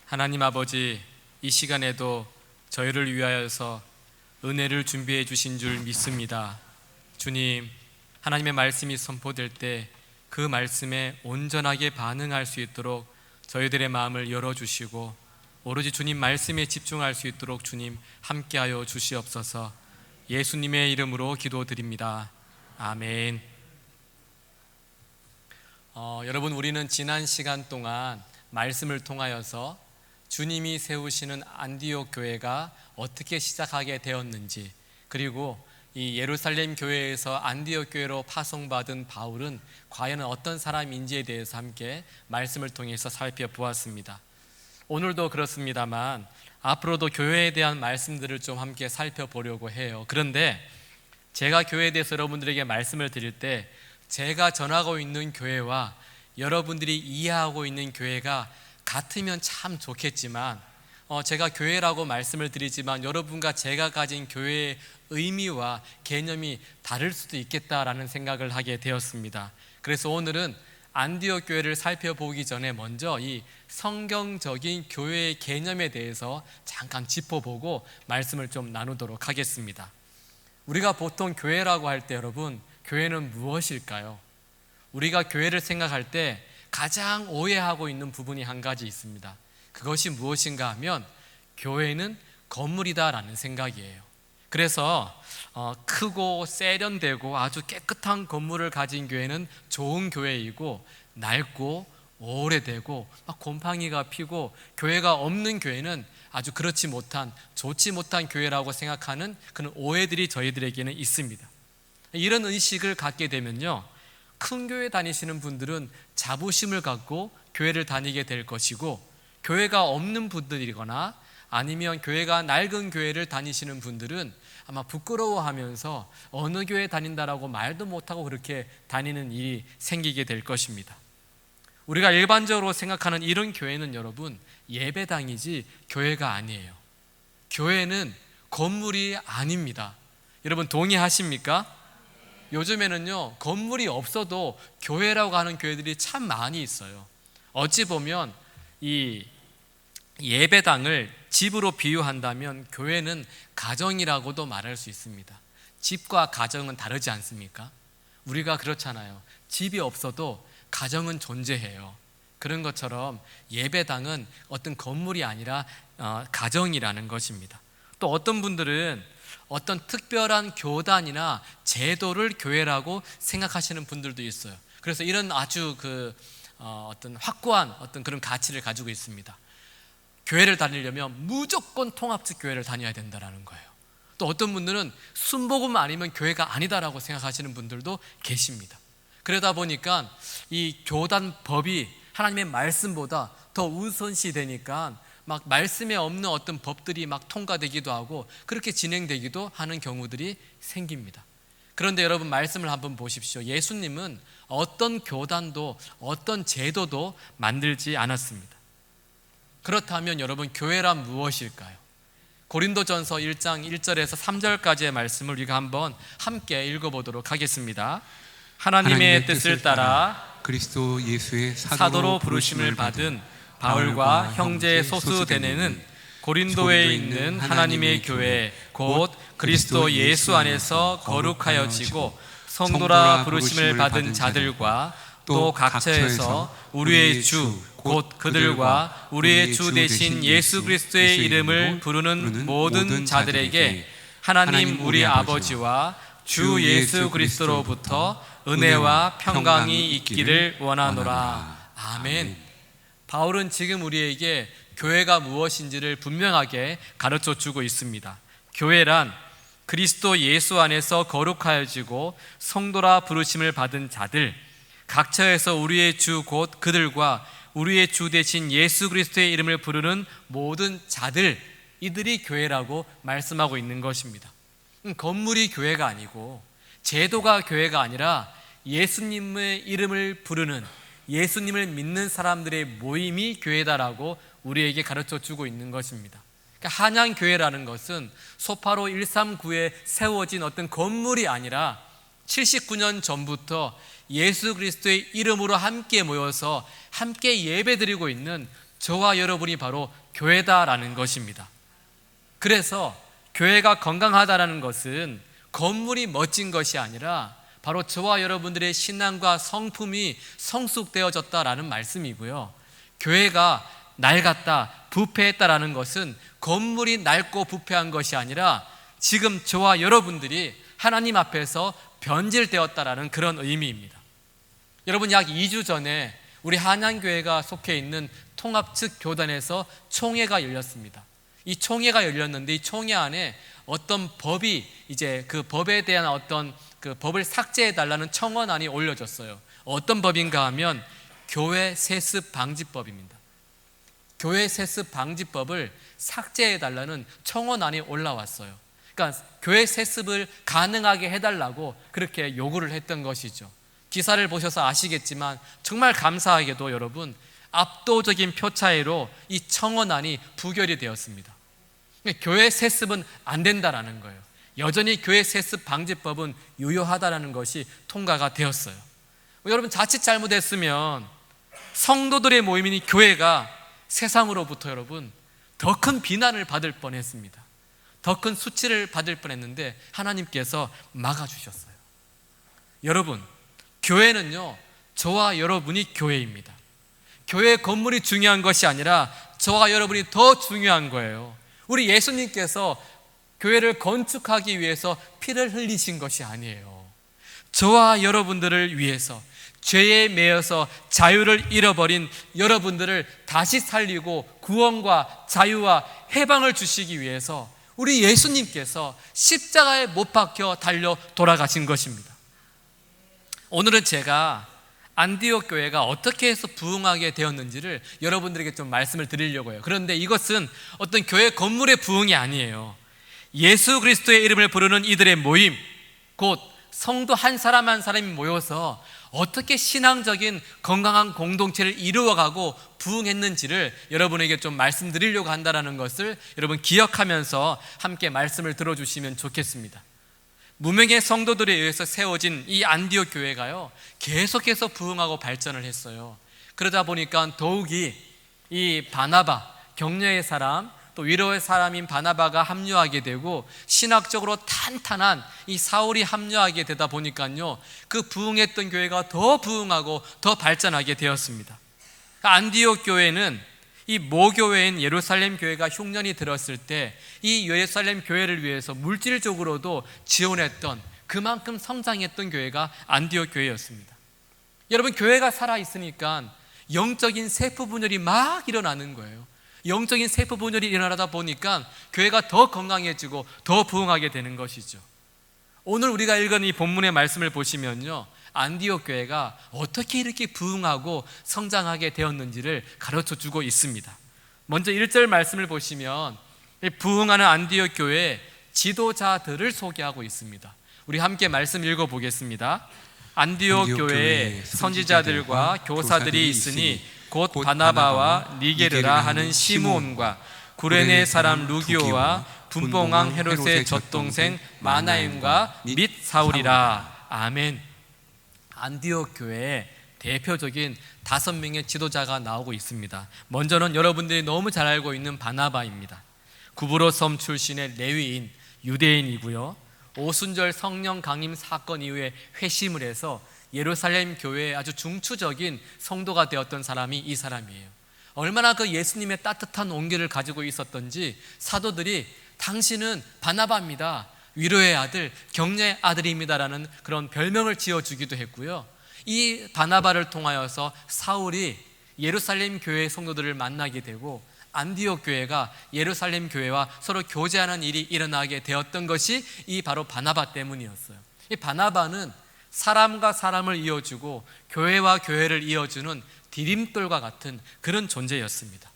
하나님 아버지, 이 시간에도 저희를 위하여서 은혜를 준비해 주신 줄 믿습니다. 주님, 하나님의 말씀이 선포될 때 그 말씀에 온전하게 반응할 수 있도록 저희들의 마음을 열어주시고 오로지 주님 말씀에 집중할 수 있도록 주님 함께하여 주시옵소서. 예수님의 이름으로 기도드립니다. 아멘. 여러분, 우리는 지난 시간 동안 말씀을 통하여서 주님이 세우시는 안디옥 교회가 어떻게 시작하게 되었는지, 그리고 이 예루살렘 교회에서 안디옥 교회로 파송받은 바울은 과연 어떤 사람인지에 대해서 함께 말씀을 통해서 살펴보았습니다. 오늘도 그렇습니다만 앞으로도 교회에 대한 말씀들을 좀 함께 살펴보려고 해요. 그런데 제가 교회에 대해서 여러분들에게 말씀을 드릴 때 제가 전하고 있는 교회와 여러분들이 이해하고 있는 교회가 같으면 참 좋겠지만, 제가 교회라고 말씀을 드리지만 여러분과 제가 가진 교회의 의미와 개념이 다를 수도 있겠다라는 생각을 하게 되었습니다. 그래서 오늘은 안디옥 교회를 살펴보기 전에 먼저 이 성경적인 교회의 개념에 대해서 잠깐 짚어보고 말씀을 좀 나누도록 하겠습니다. 우리가 보통 교회라고 할 때 여러분, 교회는 무엇일까요? 우리가 교회를 생각할 때 가장 오해하고 있는 부분이 한 가지 있습니다. 그것이 무엇인가 하면 교회는 건물이다라는 생각이에요. 그래서 크고 세련되고 아주 깨끗한 건물을 가진 교회는 좋은 교회이고, 낡고 오래되고 막 곰팡이가 피고 교회가 없는 교회는 아주 그렇지 못한, 좋지 못한 교회라고 생각하는 그런 오해들이 저희들에게는 있습니다. 이런 의식을 갖게 되면요, 큰 교회 다니시는 분들은 자부심을 갖고 교회를 다니게 될 것이고, 교회가 없는 분들이거나 아니면 교회가 낡은 교회를 다니시는 분들은 아마 부끄러워하면서 어느 교회 다닌다라고 말도 못하고 그렇게 다니는 일이 생기게 될 것입니다. 우리가 일반적으로 생각하는 이런 교회는 여러분, 예배당이지 교회가 아니에요. 교회는 건물이 아닙니다. 여러분 동의하십니까? 요즘에는요, 건물이 없어도 교회라고 하는 교회들이 참 많이 있어요. 어찌 보면 이 예배당을 집으로 비유한다면 교회는 가정이라고도 말할 수 있습니다. 집과 가정은 다르지 않습니까? 우리가 그렇잖아요. 집이 없어도 가정은 존재해요. 그런 것처럼 예배당은 어떤 건물이 아니라 가정이라는 것입니다. 또 어떤 분들은 어떤 특별한 교단이나 제도를 교회라고 생각하시는 분들도 있어요. 그래서 이런 아주 어떤 확고한 어떤 그런 가치를 가지고 있습니다. 교회를 다니려면 무조건 통합적 교회를 다녀야 된다는 거예요. 또 어떤 분들은 순복음 아니면 교회가 아니다라고 생각하시는 분들도 계십니다. 그러다 보니까 이 교단 법이 하나님의 말씀보다 더 우선시 되니까 막 말씀에 없는 어떤 법들이 막 통과되기도 하고 그렇게 진행되기도 하는 경우들이 생깁니다. 그런데 여러분, 말씀을 한번 보십시오. 예수님은 어떤 교단도 어떤 제도도 만들지 않았습니다. 그렇다면 여러분, 교회란 무엇일까요? 고린도전서 1장 1절에서 3절까지의 말씀을 우리가 한번 함께 읽어보도록 하겠습니다. 하나님의 뜻을 따라 그리스도 예수의 사도로 부르심을 받은 바울과 형제 소수데네는 고린도에 있는 하나님의 교회 곧 그리스도 예수 안에서 거룩하여지고 성도라 부르심을 받은 자들과 또 각처에서 우리의 주 곧 그들과 우리의 주 되신 예수 그리스도의 이름을 부르는 모든 자들에게 하나님 우리 아버지와 주 예수 그리스도로부터 은혜와 평강이 있기를 원하노라. 아멘. 바울은 지금 우리에게 교회가 무엇인지를 분명하게 가르쳐 주고 있습니다. 교회란 그리스도 예수 안에서 거룩하여지고 성도라 부르심을 받은 자들, 각처에서 우리의 주 곧 그들과 우리의 주 되신 예수 그리스도의 이름을 부르는 모든 자들, 이들이 교회라고 말씀하고 있는 것입니다. 건물이 교회가 아니고 제도가 교회가 아니라 예수님의 이름을 부르는, 예수님을 믿는 사람들의 모임이 교회다라고 우리에게 가르쳐 주고 있는 것입니다. 그러니까 한양교회라는 것은 소파로 139에 세워진 어떤 건물이 아니라 79년 전부터 예수 그리스도의 이름으로 함께 모여서 함께 예배드리고 있는 저와 여러분이 바로 교회다라는 것입니다. 그래서 교회가 건강하다라는 것은 건물이 멋진 것이 아니라 바로 저와 여러분들의 신앙과 성품이 성숙되어졌다라는 말씀이고요. 교회가 낡았다, 부패했다라는 것은 건물이 낡고 부패한 것이 아니라 지금 저와 여러분들이 하나님 앞에서 변질되었다라는 그런 의미입니다. 여러분, 약 2주 전에 우리 한양교회가 속해 있는 통합 측 교단에서 총회가 열렸습니다. 이 총회가 열렸는데 이 총회 안에 어떤 법이 이제 그 법에 대한 어떤 그 법을 삭제해 달라는 청원안이 올려졌어요. 어떤 법인가 하면 교회 세습 방지법입니다. 교회 세습 방지법을 삭제해 달라는 청원안이 올라왔어요. 그러니까 교회 세습을 가능하게 해달라고 그렇게 요구를 했던 것이죠. 기사를 보셔서 아시겠지만 정말 감사하게도 여러분 압도적인 표 차이로 이 청원안이 부결이 되었습니다. 교회 세습은 안 된다라는 거예요. 여전히 교회 세습 방지법은 유효하다라는 것이 통과가 되었어요. 여러분, 자칫 잘못했으면 성도들의 모임인 교회가 세상으로부터 여러분 더 큰 비난을 받을 뻔했습니다. 더 큰 수치를 받을 뻔했는데 하나님께서 막아주셨어요. 여러분, 교회는요, 저와 여러분이 교회입니다. 교회 건물이 중요한 것이 아니라 저와 여러분이 더 중요한 거예요. 우리 예수님께서 교회를 건축하기 위해서 피를 흘리신 것이 아니에요. 저와 여러분들을 위해서 죄에 매여서 자유를 잃어버린 여러분들을 다시 살리고 구원과 자유와 해방을 주시기 위해서 우리 예수님께서 십자가에 못 박혀 달려 돌아가신 것입니다. 오늘은 제가 안디옥 교회가 어떻게 해서 부흥하게 되었는지를 여러분들에게 좀 말씀을 드리려고 해요. 그런데 이것은 어떤 교회 건물의 부흥이 아니에요. 예수 그리스도의 이름을 부르는 이들의 모임, 곧 성도 한 사람 한 사람이 모여서 어떻게 신앙적인 건강한 공동체를 이루어가고 부흥했는지를 여러분에게 좀 말씀드리려고 한다는 것을 여러분 기억하면서 함께 말씀을 들어주시면 좋겠습니다. 무명의 성도들에 의해서 세워진 이 안디옥 교회가요, 계속해서 부흥하고 발전을 했어요. 그러다 보니까 더욱이 이 바나바, 격려의 사람, 또 위로의 사람인 바나바가 합류하게 되고 신학적으로 탄탄한 이 사울이 합류하게 되다 보니까요, 그 부흥했던 교회가 더 부흥하고 더 발전하게 되었습니다. 안디옥 교회는 이 모교회인 예루살렘 교회가 흉년이 들었을 때 이 예루살렘 교회를 위해서 물질적으로도 지원했던, 그만큼 성장했던 교회가 안디옥 교회였습니다. 여러분, 교회가 살아있으니까 영적인 세포 분열이 막 일어나는 거예요. 영적인 세포 분열이 일어나다 보니까 교회가 더 건강해지고 더 부흥하게 되는 것이죠. 오늘 우리가 읽은 이 본문의 말씀을 보시면요, 안디옥 교회가 어떻게 이렇게 부흥하고 성장하게 되었는지를 가르쳐 주고 있습니다. 먼저 1절 말씀을 보시면 부흥하는 안디옥 교회 지도자들을 소개하고 있습니다. 우리 함께 말씀 읽어보겠습니다. 안디옥 교회에 선지자들과 교사들이 있으니 곧 바나바와 니게르라 하는 시므온과 구레네 사람 루기오와 분봉왕 헤롯의 젖동생 마나임과 및 사울이라. 아멘. 안디옥 교회에 대표적인 5명의 지도자가 나오고 있습니다. 먼저는 여러분들이 너무 잘 알고 있는 바나바입니다. 구브로 섬 출신의 레위인, 유대인이고요. 오순절 성령 강림 사건 이후에 회심을 해서 예루살렘 교회의 아주 중추적인 성도가 되었던 사람이 이 사람이에요. 얼마나 그 예수님의 따뜻한 온기를 가지고 있었던지 사도들이 당신은 바나바입니다, 위로의 아들, 격려의 아들입니다라는 그런 별명을 지어주기도 했고요. 이 바나바를 통하여서 사울이 예루살렘 교회의 성도들을 만나게 되고 안디옥 교회가 예루살렘 교회와 서로 교제하는 일이 일어나게 되었던 것이 이 바로 바나바 때문이었어요. 이 바나바는 사람과 사람을 이어주고 교회와 교회를 이어주는 디딤돌과 같은 그런 존재였습니다.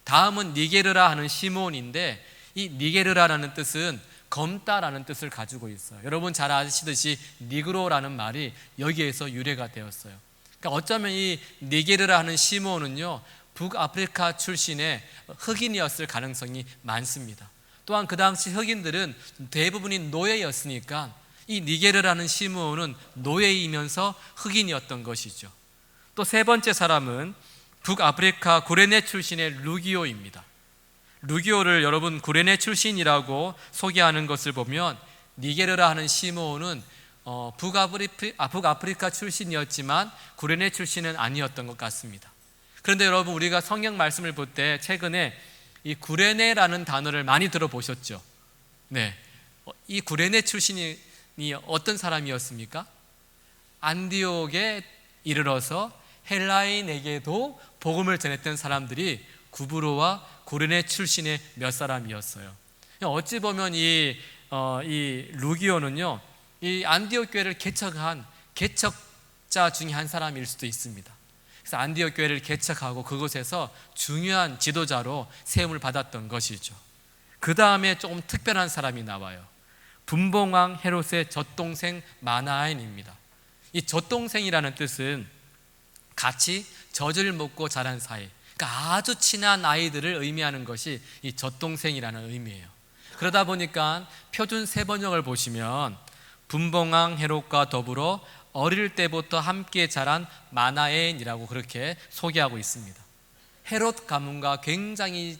다음은 니게르라 하는 시므온인데 이 니게르라라는 뜻은 검다라는 뜻을 가지고 있어요. 여러분 잘 아시듯이 니그로라는 말이 여기에서 유래가 되었어요. 그러니까 어쩌면 이 니게르라 하는 시므온은요, 북아프리카 출신의 흑인이었을 가능성이 많습니다. 또한 그 당시 흑인들은 대부분이 노예였으니까 이 니게르라는 시므온은 노예이면서 흑인이었던 것이죠. 또 세 번째 사람은 북아프리카 구레네 출신의 루기오입니다. 루기오를 여러분 구레네 출신이라고 소개하는 것을 보면 니게르라 하는 시므온은 북아프리카 출신이었지만 구레네 출신은 아니었던 것 같습니다. 그런데 여러분, 우리가 성경 말씀을 볼 때 최근에 이 구레네라는 단어를 많이 들어보셨죠? 네, 이 구레네 출신이 어떤 사람이었습니까? 안디옥에 이르러서 헬라인에게도 복음을 전했던 사람들이 구브로와 구레네 출신의 몇 사람이었어요. 어찌 보면 이 루기오는요, 이 안디옥 교회를 개척한 개척자 중에 한 사람일 수도 있습니다. 그래서 안디옥 교회를 개척하고 그곳에서 중요한 지도자로 세움을 받았던 것이죠. 그 다음에 조금 특별한 사람이 나와요. 분봉왕 헤롯의 젖동생 마나엔입니다. 이 젖동생이라는 뜻은 같이 젖을 먹고 자란 사이, 그러니까 아주 친한 아이들을 의미하는 것이 이 젖동생이라는 의미예요. 그러다 보니까 표준 세번역을 보시면 분봉왕 헤롯과 더불어 어릴 때부터 함께 자란 마나엔이라고 그렇게 소개하고 있습니다. 헤롯 가문과 굉장히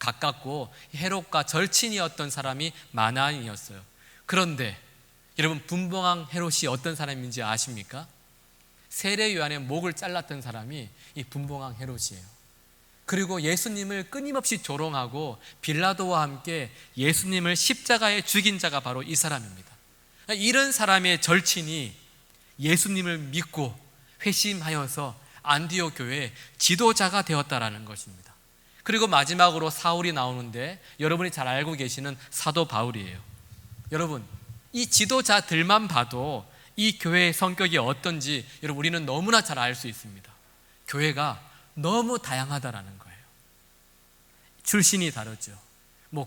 가깝고 헤롯과 절친이었던 사람이 마나엔이었어요. 그런데 여러분, 분봉왕 헤롯이 어떤 사람인지 아십니까? 세례 요한의 목을 잘랐던 사람이 이 분봉왕 헤롯이에요. 그리고 예수님을 끊임없이 조롱하고 빌라도와 함께 예수님을 십자가에 죽인 자가 바로 이 사람입니다. 이런 사람의 절친이 예수님을 믿고 회심하여서 안디옥 교회의 지도자가 되었다라는 것입니다. 그리고 마지막으로 사울이 나오는데, 여러분이 잘 알고 계시는 사도 바울이에요. 여러분, 이 지도자들만 봐도 이 교회의 성격이 어떤지 여러분, 우리는 너무나 잘 알 수 있습니다. 교회가 너무 다양하다라는 거예요. 출신이 다르죠.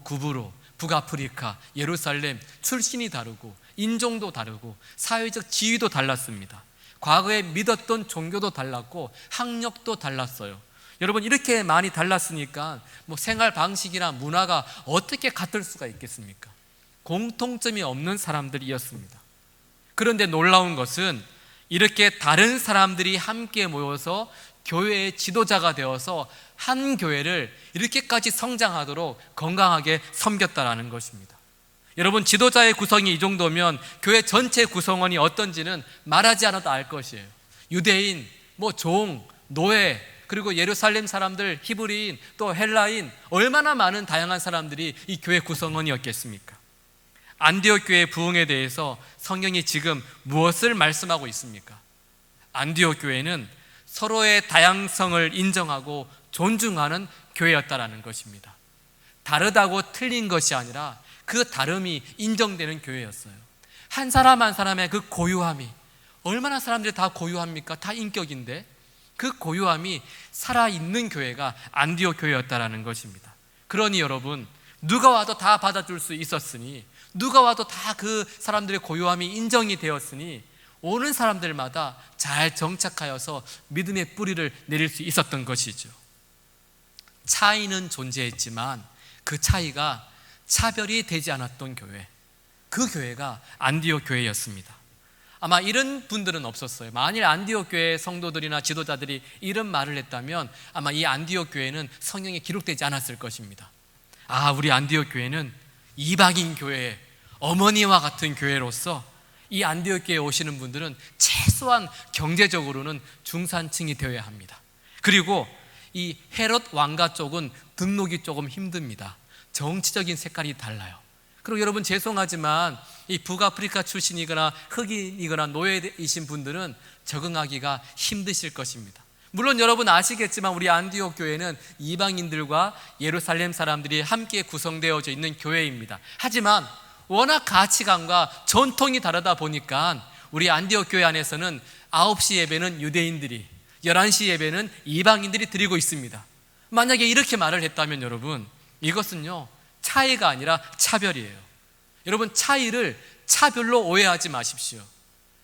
구브로, 북아프리카, 예루살렘, 출신이 다르고 인종도 다르고 사회적 지위도 달랐습니다. 과거에 믿었던 종교도 달랐고 학력도 달랐어요. 여러분, 이렇게 많이 달랐으니까 생활 방식이나 문화가 어떻게 같을 수가 있겠습니까? 공통점이 없는 사람들이었습니다. 그런데 놀라운 것은 이렇게 다른 사람들이 함께 모여서 교회의 지도자가 되어서 한 교회를 이렇게까지 성장하도록 건강하게 섬겼다라는 것입니다. 여러분, 지도자의 구성이 이 정도면 교회 전체 구성원이 어떤지는 말하지 않아도 알 것이에요. 유대인, 종, 노예, 그리고 예루살렘 사람들, 히브리인, 또 헬라인, 얼마나 많은 다양한 사람들이 이 교회 구성원이었겠습니까? 안디옥 교회의 부흥에 대해서 성경이 지금 무엇을 말씀하고 있습니까? 안디옥 교회는 서로의 다양성을 인정하고 존중하는 교회였다라는 것입니다. 다르다고 틀린 것이 아니라 그 다름이 인정되는 교회였어요. 한 사람 한 사람의 그 고유함이, 얼마나 사람들이 다 고유합니까? 다 인격인데 그 고유함이 살아있는 교회가 안디옥 교회였다라는 것입니다. 그러니 여러분, 누가 와도 다 받아줄 수 있었으니, 누가 와도 다 그 사람들의 고유함이 인정이 되었으니 오는 사람들마다 잘 정착하여서 믿음의 뿌리를 내릴 수 있었던 것이죠. 차이는 존재했지만 그 차이가 차별이 되지 않았던 교회, 그 교회가 안디옥 교회였습니다. 아마 이런 분들은 없었어요. 만일 안디옥 교회 성도들이나 지도자들이 이런 말을 했다면 아마 이 안디옥 교회는 성경에 기록되지 않았을 것입니다. 우리 안디옥 교회는 이방인 교회의 어머니와 같은 교회로서 이 안디옥 교회에 오시는 분들은 최소한 경제적으로는 중산층이 되어야 합니다. 그리고 이 헤롯 왕가 쪽은 등록이 조금 힘듭니다. 정치적인 색깔이 달라요. 그리고 여러분, 죄송하지만 이 북아프리카 출신이거나 흑인이거나 노예이신 분들은 적응하기가 힘드실 것입니다. 물론 여러분 아시겠지만 우리 안디옥 교회는 이방인들과 예루살렘 사람들이 함께 구성되어져 있는 교회입니다. 하지만 워낙 가치관과 전통이 다르다 보니까 우리 안디옥 교회 안에서는 9시 예배는 유대인들이, 11시 예배는 이방인들이 드리고 있습니다. 만약에 이렇게 말을 했다면 여러분, 이것은요 차이가 아니라 차별이에요. 여러분, 차이를 차별로 오해하지 마십시오.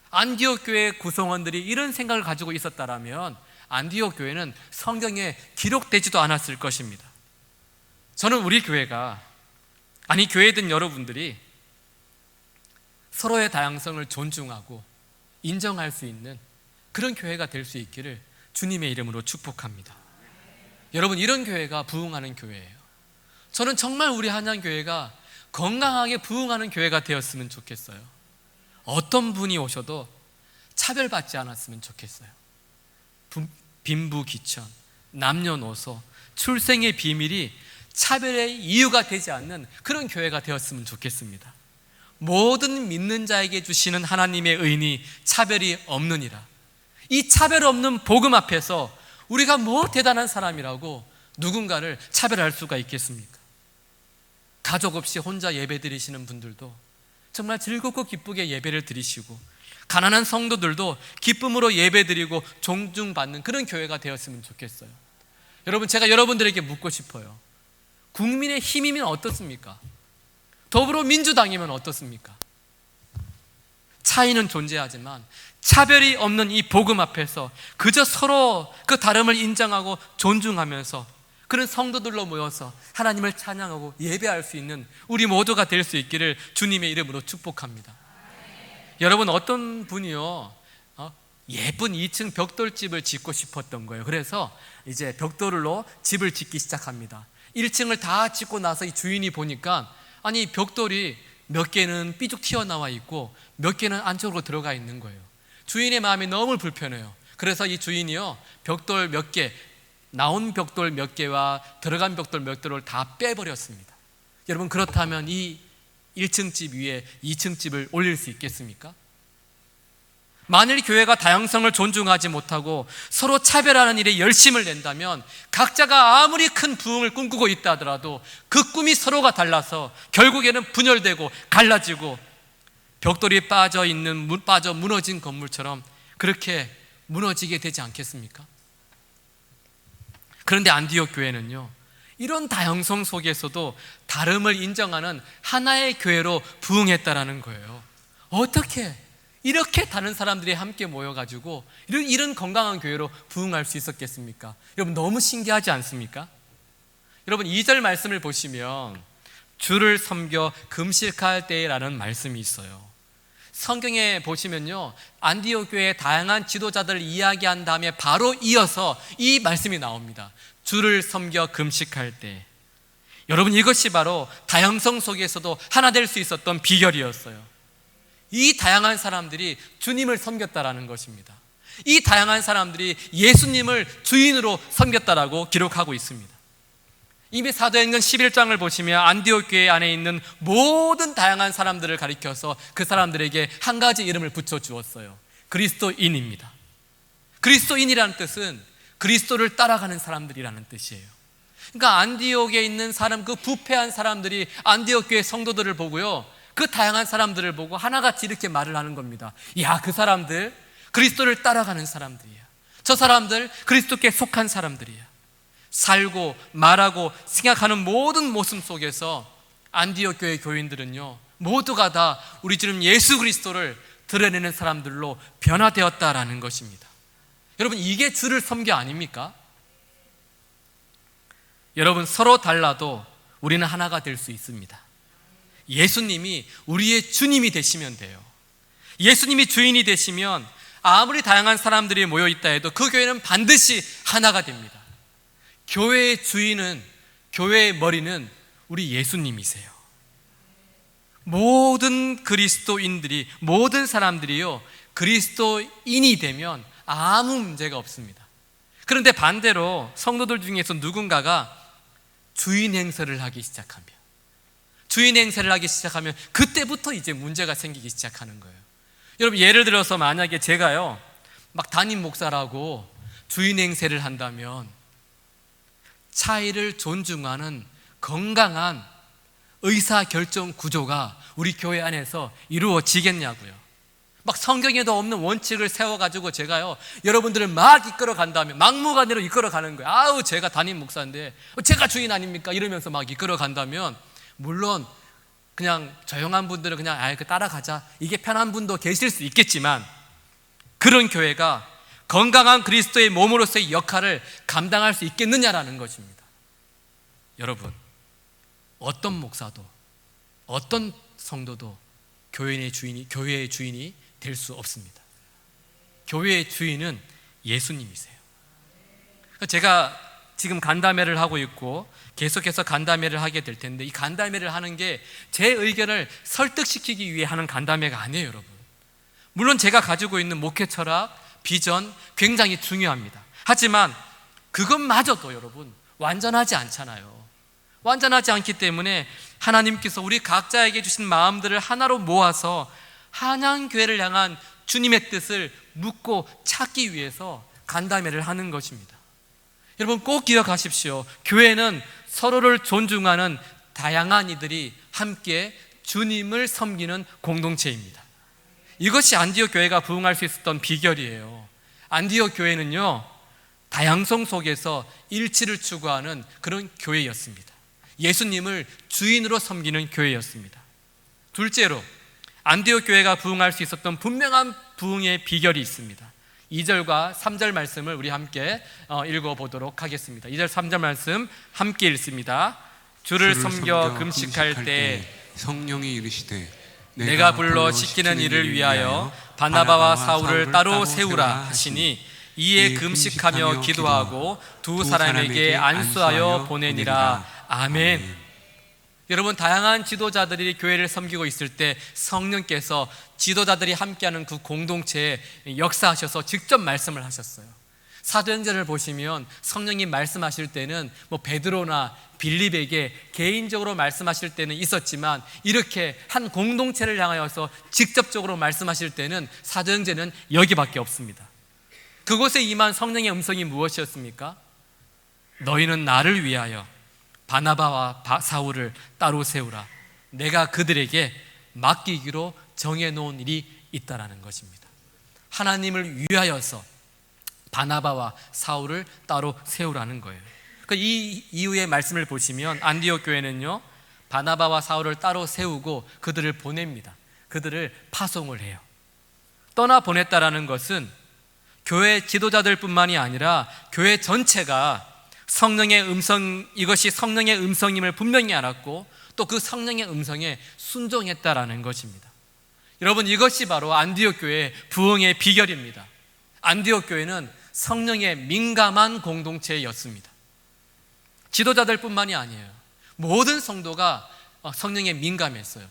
안디옥 교회 구성원들이 이런 생각을 가지고 있었다라면 안디옥 교회는 성경에 기록되지도 않았을 것입니다. 저는 우리 교회가, 교회든 여러분들이 서로의 다양성을 존중하고 인정할 수 있는 그런 교회가 될 수 있기를 주님의 이름으로 축복합니다. 여러분, 이런 교회가 부흥하는 교회예요. 저는 정말 우리 한양교회가 건강하게 부흥하는 교회가 되었으면 좋겠어요. 어떤 분이 오셔도 차별받지 않았으면 좋겠어요. 빈부귀천, 남녀노소, 출생의 비밀이 차별의 이유가 되지 않는 그런 교회가 되었으면 좋겠습니다. 모든 믿는 자에게 주시는 하나님의 의인이 차별이 없느니라. 이 차별 없는 복음 앞에서 우리가 뭐 대단한 사람이라고 누군가를 차별할 수가 있겠습니까? 가족 없이 혼자 예배 드리시는 분들도 정말 즐겁고 기쁘게 예배를 드리시고, 가난한 성도들도 기쁨으로 예배 드리고 존중받는 그런 교회가 되었으면 좋겠어요. 여러분, 제가 여러분들에게 묻고 싶어요. 국민의 힘이면 어떻습니까? 더불어민주당이면 어떻습니까? 차이는 존재하지만 차별이 없는 이 복음 앞에서 그저 서로 그 다름을 인정하고 존중하면서 그런 성도들로 모여서 하나님을 찬양하고 예배할 수 있는 우리 모두가 될 수 있기를 주님의 이름으로 축복합니다. 여러분, 어떤 분이요, 예쁜 2층 벽돌집을 짓고 싶었던 거예요. 그래서 이제 벽돌로 집을 짓기 시작합니다. 1층을 다 짓고 나서 이 주인이 보니까, 아니, 벽돌이 몇 개는 삐죽 튀어나와 있고 몇 개는 안쪽으로 들어가 있는 거예요. 주인의 마음이 너무 불편해요. 그래서 이 주인이요, 벽돌 몇 개, 나온 벽돌 몇 개와 들어간 벽돌 몇 개를 다 빼버렸습니다. 여러분, 그렇다면 이 1층 집 위에 2층 집을 올릴 수 있겠습니까? 만일 교회가 다양성을 존중하지 못하고 서로 차별하는 일에 열심을 낸다면 각자가 아무리 큰 부흥을 꿈꾸고 있다 하더라도 그 꿈이 서로가 달라서 결국에는 분열되고 갈라지고 벽돌이 빠져 무너진 건물처럼 그렇게 무너지게 되지 않겠습니까? 그런데 안디옥 교회는요, 이런 다양성 속에서도 다름을 인정하는 하나의 교회로 부흥했다라는 거예요. 어떻게 이렇게 다른 사람들이 함께 모여가지고 이런 건강한 교회로 부흥할 수 있었겠습니까? 여러분, 너무 신기하지 않습니까? 여러분, 2절 말씀을 보시면 주를 섬겨 금식할 때라는 말씀이 있어요. 성경에 보시면요, 안디옥 교회의 다양한 지도자들을 이야기한 다음에 바로 이어서 이 말씀이 나옵니다. 주를 섬겨 금식할 때. 여러분, 이것이 바로 다양성 속에서도 하나 될 수 있었던 비결이었어요. 이 다양한 사람들이 주님을 섬겼다라는 것입니다. 이 다양한 사람들이 예수님을 주인으로 섬겼다라고 기록하고 있습니다. 이미 사도행전 11장을 보시면 안디옥 교회 안에 있는 모든 다양한 사람들을 가리켜서 그 사람들에게 한 가지 이름을 붙여주었어요. 그리스도인입니다. 그리스도인이라는 뜻은 그리스도를 따라가는 사람들이라는 뜻이에요. 그러니까 안디옥에 있는 사람, 그 부패한 사람들이 안디옥 교회 성도들을 보고요, 그 다양한 사람들을 보고 하나같이 이렇게 말을 하는 겁니다. 야, 그 사람들 그리스도를 따라가는 사람들이야. 저 사람들 그리스도께 속한 사람들이야. 살고 말하고 생각하는 모든 모습 속에서 안디옥 교회 교인들은요, 모두가 다 우리 주님 예수 그리스도를 드러내는 사람들로 변화되었다라는 것입니다. 여러분, 이게 주를 섬겨 아닙니까? 여러분, 서로 달라도 우리는 하나가 될 수 있습니다. 예수님이 우리의 주님이 되시면 돼요. 예수님이 주인이 되시면 아무리 다양한 사람들이 모여 있다 해도 그 교회는 반드시 하나가 됩니다. 교회의 주인은, 교회의 머리는 우리 예수님이세요. 모든 그리스도인들이, 모든 사람들이요, 그리스도인이 되면 아무 문제가 없습니다. 그런데 반대로 성도들 중에서 누군가가 주인 행세를 하기 시작하면, 그때부터 이제 문제가 생기기 시작하는 거예요. 여러분, 예를 들어서 만약에 제가요, 막 담임 목사라고 주인 행세를 한다면 차이를 존중하는 건강한 의사결정 구조가 우리 교회 안에서 이루어지겠냐고요. 막 성경에도 없는 원칙을 세워가지고 제가요, 여러분들을 막 이끌어간다면, 막무가내로 이끌어가는 거예요. 아우, 제가 담임 목사인데 제가 주인 아닙니까? 이러면서 막 이끌어간다면, 물론 그냥 조용한 분들은 그냥 따라가자, 이게 편한 분도 계실 수 있겠지만, 그런 교회가 건강한 그리스도의 몸으로서의 역할을 감당할 수 있겠느냐라는 것입니다. 여러분, 어떤 목사도 어떤 성도도 교회의 주인이 될 수 없습니다. 교회의 주인은 예수님이세요. 제가 지금 간담회를 하고 있고 계속해서 간담회를 하게 될 텐데, 이 간담회를 하는 게 제 의견을 설득시키기 위해 하는 간담회가 아니에요, 여러분. 물론 제가 가지고 있는 목회 철학, 비전 굉장히 중요합니다. 하지만 그것마저도 여러분 완전하지 않잖아요. 완전하지 않기 때문에 하나님께서 우리 각자에게 주신 마음들을 하나로 모아서 한양교회를 향한 주님의 뜻을 묻고 찾기 위해서 간담회를 하는 것입니다. 여러분 꼭 기억하십시오. 교회는 서로를 존중하는 다양한 이들이 함께 주님을 섬기는 공동체입니다. 이것이 안디옥 교회가 부흥할 수 있었던 비결이에요. 안디옥 교회는요, 다양성 속에서 일치를 추구하는 그런 교회였습니다. 예수님을 주인으로 섬기는 교회였습니다. 둘째로 안디옥 교회가 부흥할 수 있었던 분명한 부흥의 비결이 있습니다. 2절과 3절 말씀을 우리 함께 읽어보도록 하겠습니다. 2절 3절 말씀 함께 읽습니다. 주를 섬겨 금식할 때 성령이 이르시되 내가 불러 시키는 일을 위하여 바나바와 사울을 따로 세우라 하시니 이에 금식하며 기도하고 두 사람에게 안수하여 보내니라. 아멘. 여러분, 다양한 지도자들이 교회를 섬기고 있을 때 성령께서 지도자들이 함께하는 그 공동체에 역사하셔서 직접 말씀을 하셨어요. 사도행전을 보시면 성령이 말씀하실 때는 베드로나 빌립에게 개인적으로 말씀하실 때는 있었지만, 이렇게 한 공동체를 향하여서 직접적으로 말씀하실 때는 사도행전은 여기밖에 없습니다. 그곳에 임한 성령의 음성이 무엇이었습니까? 너희는 나를 위하여 바나바와 사울을 따로 세우라. 내가 그들에게 맡기기로 정해놓은 일이 있다라는 것입니다. 하나님을 위하여서 바나바와 사울을 따로 세우라는 거예요. 이 이후의 말씀을 보시면 안디옥 교회는요, 바나바와 사울을 따로 세우고 그들을 보냅니다. 그들을 파송을 해요. 떠나 보냈다라는 것은 교회 지도자들 뿐만이 아니라 교회 전체가 성령의 음성, 이것이 성령의 음성임을 분명히 알았고 또 그 성령의 음성에 순종했다라는 것입니다. 여러분, 이것이 바로 안디옥 교회의 부흥의 비결입니다. 안디옥 교회는 성령에 민감한 공동체였습니다. 지도자들 뿐만이 아니에요. 모든 성도가 성령에 민감했어요.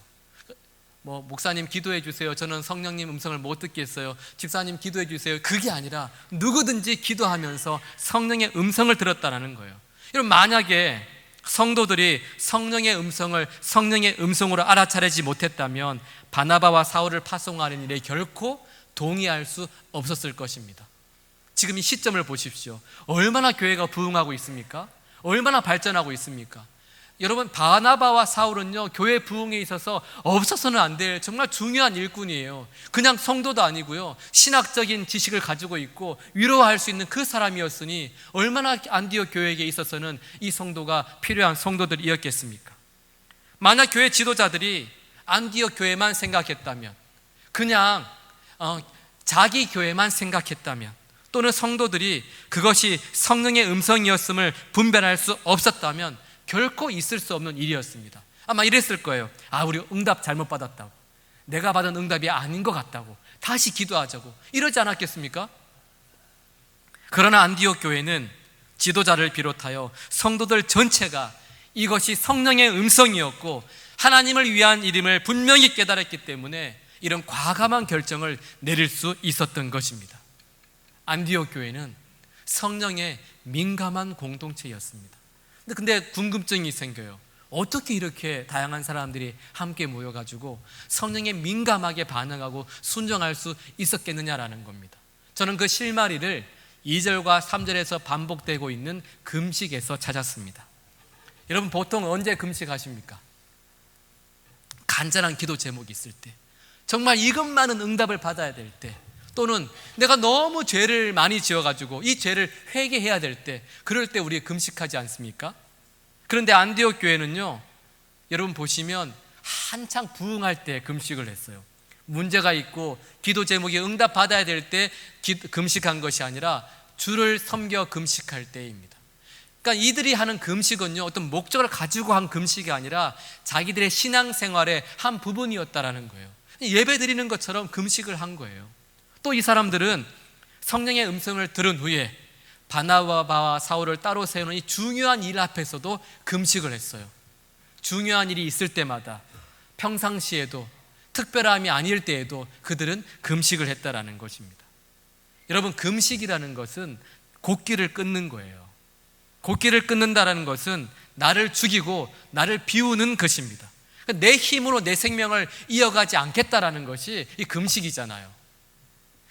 목사님 기도해 주세요. 저는 성령님 음성을 못 듣겠어요. 집사님 기도해 주세요. 그게 아니라 누구든지 기도하면서 성령의 음성을 들었다는 거예요. 여러분, 만약에 성도들이 성령의 음성을 성령의 음성으로 알아차리지 못했다면 바나바와 사울을 파송하는 일에 결코 동의할 수 없었을 것입니다. 지금 이 시점을 보십시오. 얼마나 교회가 부흥하고 있습니까? 얼마나 발전하고 있습니까? 여러분, 바나바와 사울은요, 교회 부흥에 있어서 없어서는 안 될 정말 중요한 일꾼이에요. 그냥 성도도 아니고요, 신학적인 지식을 가지고 있고 위로할 수 있는 그 사람이었으니 얼마나 안디옥 교회에게 있어서는 이 성도가 필요한 성도들이었겠습니까? 만약 교회 지도자들이 안디옥 교회만 생각했다면, 그냥 자기 교회만 생각했다면, 또는 성도들이 그것이 성령의 음성이었음을 분별할 수 없었다면 결코 있을 수 없는 일이었습니다. 아마 이랬을 거예요. 우리 응답 잘못 받았다고, 내가 받은 응답이 아닌 것 같다고, 다시 기도하자고, 이러지 않았겠습니까? 그러나 안디옥 교회는 지도자를 비롯하여 성도들 전체가 이것이 성령의 음성이었고 하나님을 위한 일임을 분명히 깨달았기 때문에 이런 과감한 결정을 내릴 수 있었던 것입니다. 안디옥 교회는 성령에 민감한 공동체였습니다. 근데 궁금증이 생겨요. 어떻게 이렇게 다양한 사람들이 함께 모여가지고 성령에 민감하게 반응하고 순종할 수 있었겠느냐라는 겁니다. 저는 그 실마리를 2절과 3절에서 반복되고 있는 금식에서 찾았습니다. 여러분, 보통 언제 금식하십니까? 간절한 기도 제목이 있을 때, 정말 이것만은 응답을 받아야 될 때, 또는 내가 너무 죄를 많이 지어가지고 이 죄를 회개해야 될 때, 그럴 때 우리 금식하지 않습니까? 그런데 안디옥 교회는요, 여러분 보시면 한창 부흥할 때 금식을 했어요. 문제가 있고 기도 제목이 응답받아야 될 때 금식한 것이 아니라 주를 섬겨 금식할 때입니다. 그러니까 이들이 하는 금식은요, 어떤 목적을 가지고 한 금식이 아니라 자기들의 신앙생활의 한 부분이었다라는 거예요. 예배 드리는 것처럼 금식을 한 거예요. 또 이 사람들은 성령의 음성을 들은 후에 바나바와 사울을 따로 세우는 이 중요한 일 앞에서도 금식을 했어요. 중요한 일이 있을 때마다, 평상시에도, 특별함이 아닐 때에도 그들은 금식을 했다라는 것입니다. 여러분, 금식이라는 것은 곡기를 끊는 거예요. 곡기를 끊는다라는 것은 나를 죽이고 나를 비우는 것입니다. 내 힘으로 내 생명을 이어가지 않겠다라는 것이 이 금식이잖아요.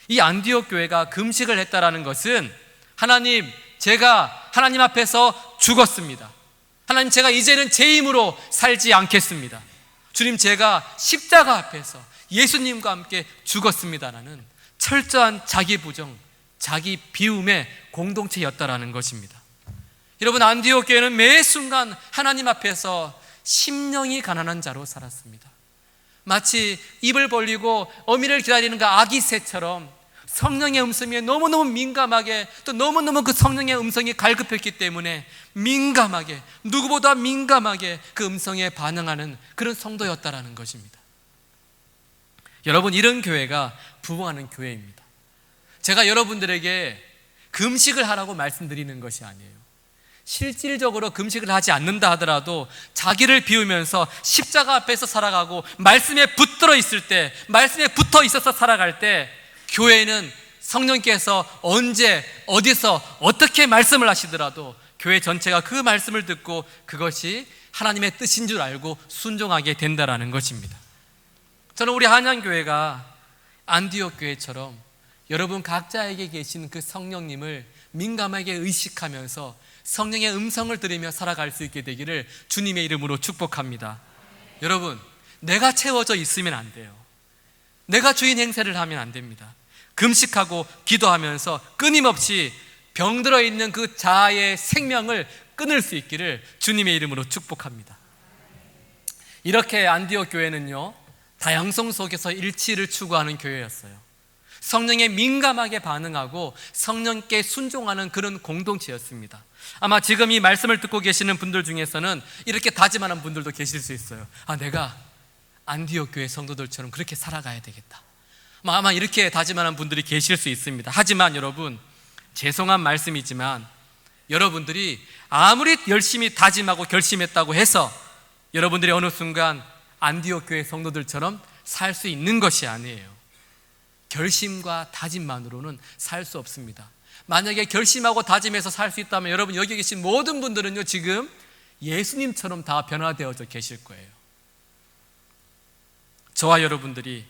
이 안디옥 교회가 금식을 했다라는 것은 하나님, 제가 하나님 앞에서 죽었습니다. 하나님, 제가 이제는 제 힘으로 살지 않겠습니다. 주님, 제가 십자가 앞에서 예수님과 함께 죽었습니다라는 철저한 자기 부정, 자기 비움의 공동체였다라는 것입니다. 여러분, 안디옥 교회는 매 순간 하나님 앞에서 심령이 가난한 자로 살았습니다. 마치 입을 벌리고 어미를 기다리는 그 아기 새처럼 성령의 음성에 너무너무 민감하게, 또 너무너무 그 성령의 음성이 갈급했기 때문에 민감하게, 누구보다 민감하게 그 음성에 반응하는 그런 성도였다라는 것입니다. 여러분, 이런 교회가 부흥하는 교회입니다. 제가 여러분들에게 금식을 하라고 말씀드리는 것이 아니에요. 실질적으로 금식을 하지 않는다 하더라도 자기를 비우면서 십자가 앞에서 살아가고 말씀에 붙들어 있을 때, 말씀에 붙어 있어서 살아갈 때, 교회는 성령께서 언제 어디서 어떻게 말씀을 하시더라도 교회 전체가 그 말씀을 듣고 그것이 하나님의 뜻인 줄 알고 순종하게 된다라는 것입니다. 저는 우리 한양교회가 안디옥 교회처럼 여러분 각자에게 계신 그 성령님을 민감하게 의식하면서 성령의 음성을 들으며 살아갈 수 있게 되기를 주님의 이름으로 축복합니다. 여러분, 내가 채워져 있으면 안 돼요. 내가 주인 행세를 하면 안 됩니다. 금식하고 기도하면서 끊임없이 병들어 있는 그 자아의 생명을 끊을 수 있기를 주님의 이름으로 축복합니다. 이렇게 안디옥 교회는요, 다양성 속에서 일치를 추구하는 교회였어요. 성령에 민감하게 반응하고 성령께 순종하는 그런 공동체였습니다. 아마 지금 이 말씀을 듣고 계시는 분들 중에서는 이렇게 다짐하는 분들도 계실 수 있어요. 내가 안디옥 교회 성도들처럼 그렇게 살아가야 되겠다. 아마 이렇게 다짐하는 분들이 계실 수 있습니다. 하지만 여러분, 죄송한 말씀이지만 여러분들이 아무리 열심히 다짐하고 결심했다고 해서 여러분들이 어느 순간 안디옥 교회 성도들처럼 살 수 있는 것이 아니에요. 결심과 다짐만으로는 살 수 없습니다. 만약에 결심하고 다짐해서 살 수 있다면 여러분, 여기 계신 모든 분들은요, 지금 예수님처럼 다 변화되어져 계실 거예요. 저와 여러분들이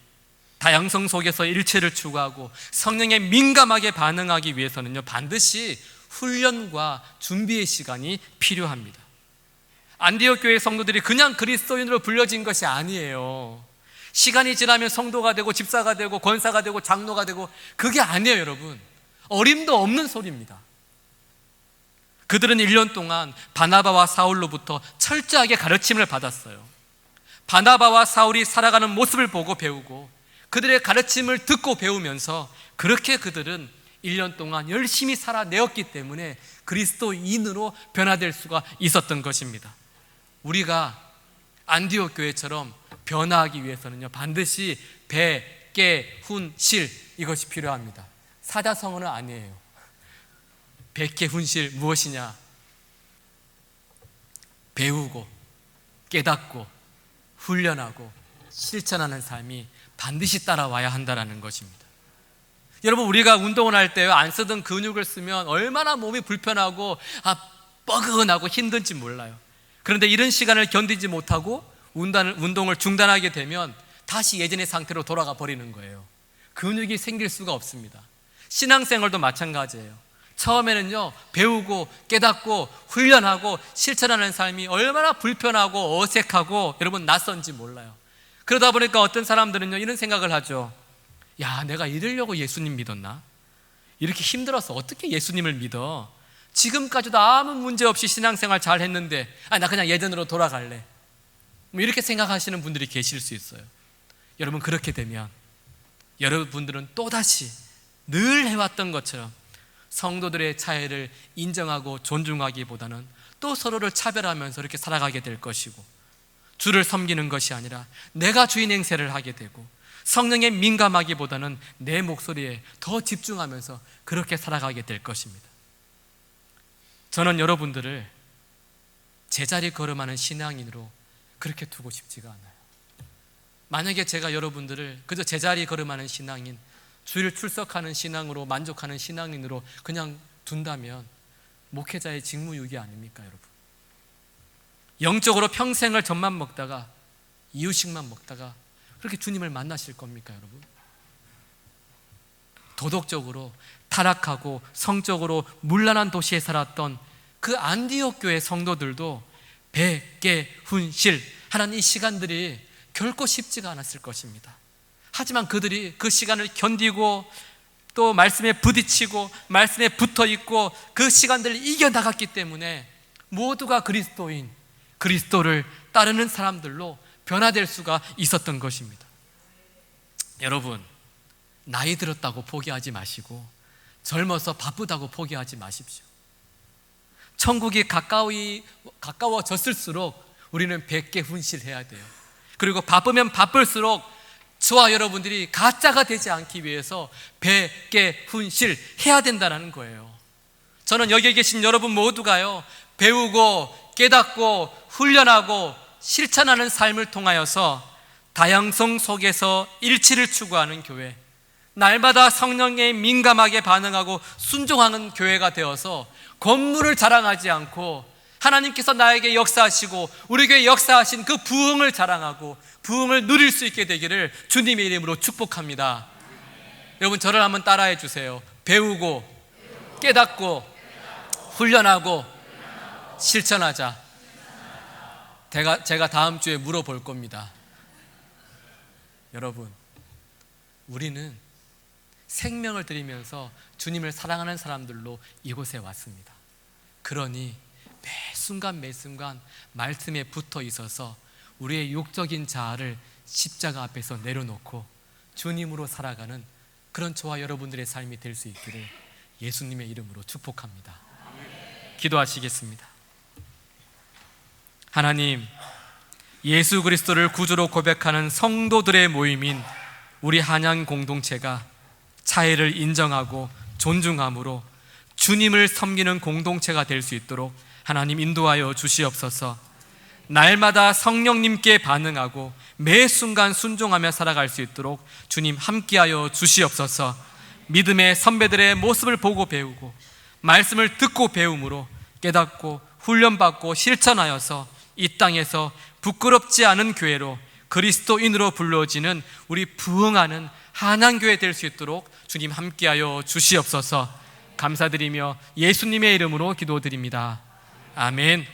다양성 속에서 일체를 추구하고 성령에 민감하게 반응하기 위해서는요, 반드시 훈련과 준비의 시간이 필요합니다. 안디옥 교회 성도들이 그냥 그리스도인으로 불려진 것이 아니에요. 시간이 지나면 성도가 되고 집사가 되고 권사가 되고 장로가 되고, 그게 아니에요. 여러분, 어림도 없는 소리입니다. 그들은 1년 동안 바나바와 사울로부터 철저하게 가르침을 받았어요. 바나바와 사울이 살아가는 모습을 보고 배우고 그들의 가르침을 듣고 배우면서 그렇게 그들은 1년 동안 열심히 살아내었기 때문에 그리스도인으로 변화될 수가 있었던 것입니다. 우리가 안디옥 교회처럼 변화하기 위해서는요, 반드시 배, 깨, 훈, 실, 이것이 필요합니다. 사자성어는 아니에요. 배, 깨, 훈, 실 무엇이냐? 배우고 깨닫고 훈련하고 실천하는 삶이 반드시 따라와야 한다는 것입니다. 여러분, 우리가 운동을 할 때 안 쓰던 근육을 쓰면 얼마나 몸이 불편하고 뻐근하고 힘든지 몰라요. 그런데 이런 시간을 견디지 못하고 운동을 중단하게 되면 다시 예전의 상태로 돌아가 버리는 거예요. 근육이 생길 수가 없습니다. 신앙생활도 마찬가지예요. 처음에는요, 배우고 깨닫고 훈련하고 실천하는 삶이 얼마나 불편하고 어색하고 여러분 낯선지 몰라요. 그러다 보니까 어떤 사람들은요, 이런 생각을 하죠. 야, 내가 이러려고 예수님 믿었나? 이렇게 힘들어서 어떻게 예수님을 믿어? 지금까지도 아무 문제 없이 신앙생활 잘 했는데 나 그냥 예전으로 돌아갈래. 이렇게 생각하시는 분들이 계실 수 있어요. 여러분, 그렇게 되면 여러분들은 또다시 늘 해왔던 것처럼 성도들의 차이를 인정하고 존중하기보다는 또 서로를 차별하면서 이렇게 살아가게 될 것이고, 주를 섬기는 것이 아니라 내가 주인 행세를 하게 되고, 성령에 민감하기보다는 내 목소리에 더 집중하면서 그렇게 살아가게 될 것입니다. 저는 여러분들을 제자리 걸음하는 신앙인으로 그렇게 두고 싶지가 않아요. 만약에 제가 여러분들을 그저 제자리 걸음하는 신앙인, 주일 출석하는 신앙으로 만족하는 신앙인으로 그냥 둔다면 목회자의 직무유기 아닙니까, 여러분? 영적으로 평생을 젖만 먹다가 이유식만 먹다가 그렇게 주님을 만나실 겁니까, 여러분? 도덕적으로 타락하고 성적으로 문란한 도시에 살았던 그 안디옥 교회 성도들도 백개 훈실 하는 이 시간들이 결코 쉽지가 않았을 것입니다. 하지만 그들이 그 시간을 견디고 또 말씀에 부딪히고 말씀에 붙어있고 그 시간들을 이겨나갔기 때문에 모두가 그리스도인, 그리스도를 따르는 사람들로 변화될 수가 있었던 것입니다. 여러분, 나이 들었다고 포기하지 마시고 젊어서 바쁘다고 포기하지 마십시오. 천국이 가까워졌을수록 우리는 100개 훈실해야 돼요. 그리고 바쁘면 바쁠수록 저와 여러분들이 가짜가 되지 않기 위해서 100개 훈실해야 된다는 거예요. 저는 여기 계신 여러분 모두가요, 배우고 깨닫고 훈련하고 실천하는 삶을 통하여서 다양성 속에서 일치를 추구하는 교회, 날마다 성령에 민감하게 반응하고 순종하는 교회가 되어서 건물을 자랑하지 않고 하나님께서 나에게 역사하시고 우리 교회에 역사하신 그 부흥을 자랑하고 부흥을 누릴 수 있게 되기를 주님의 이름으로 축복합니다. 여러분, 저를 한번 따라해 주세요. 배우고 깨닫고 훈련하고 실천하자. 제가 다음 주에 물어볼 겁니다. 여러분, 우리는 생명을 드리면서 주님을 사랑하는 사람들로 이곳에 왔습니다. 그러니 매 순간 말씀에 붙어 있어서 우리의 욕적인 자아를 십자가 앞에서 내려놓고 주님으로 살아가는 그런 저와 여러분들의 삶이 될 수 있기를 예수님의 이름으로 축복합니다. 기도하시겠습니다. 하나님, 예수 그리스도를 구주로 고백하는 성도들의 모임인 우리 한양 공동체가 차이를 인정하고 존중함으로 주님을 섬기는 공동체가 될 수 있도록 하나님 인도하여 주시옵소서. 날마다 성령님께 반응하고 매 순간 순종하며 살아갈 수 있도록 주님 함께하여 주시옵소서. 믿음의 선배들의 모습을 보고 배우고 말씀을 듣고 배움으로 깨닫고 훈련받고 실천하여서 이 땅에서 부끄럽지 않은 교회로 그리스도인으로 불러지는 우리 부흥하는 한양교회 될 수 있도록 주님 함께하여 주시옵소서. 감사드리며 예수님의 이름으로 기도드립니다. 아멘.